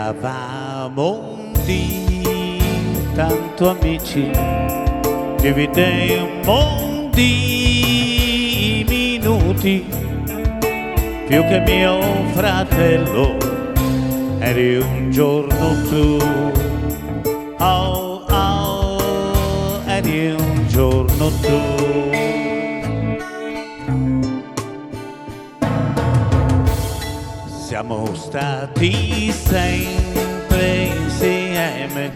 Eravamo un dì tanto amici, dividemmo di minuti, più che mio fratello eri un giorno tu. Oh, oh, eri un giorno tu. Siamo stati sempre insieme,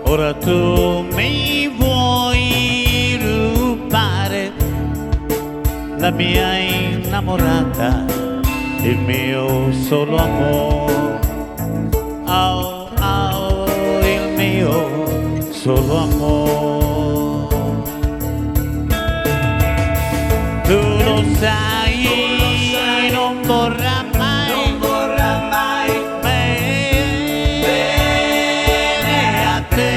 ora tu mi vuoi rubare la mia innamorata, il mio solo amore. Oh, oh, il mio solo amore. Tu lo sai, non vorrà mai bene a te.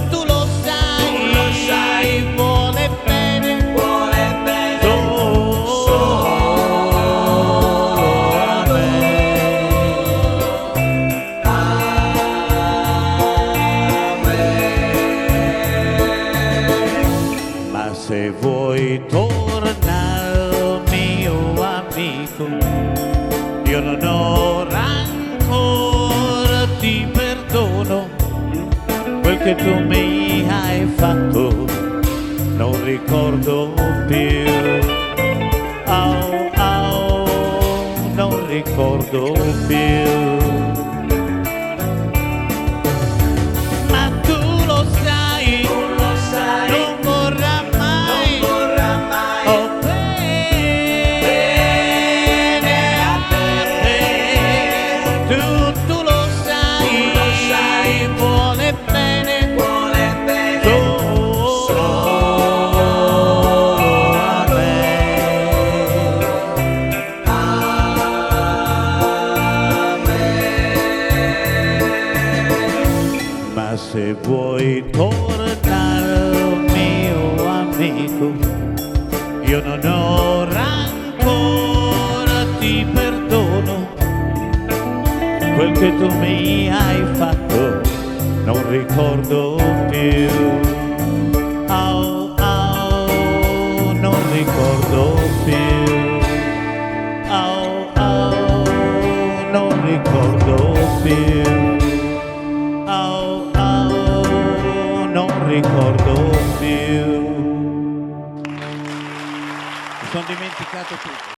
Tu lo sai, vuole bene solo a me. Ma se vuoi tornare, mio amico, io non ho rancore, ti perdono. Quel che tu mi hai fatto non ricordo più. Oh, oh, non ricordo più. Ma tu lo sai, non vorrà mai, oh, bene a te. Tu lo sai, vuole bene solo a me. Ma se vuoi tornare, mio amico, io non ho rancore, ti perdono. Quel che tu mi hai fatto non ricordo più. Oh, oh, non ricordo più. Oh, oh, non ricordo più. Oh, oh, non ricordo più. Mi sono dimenticato tutto.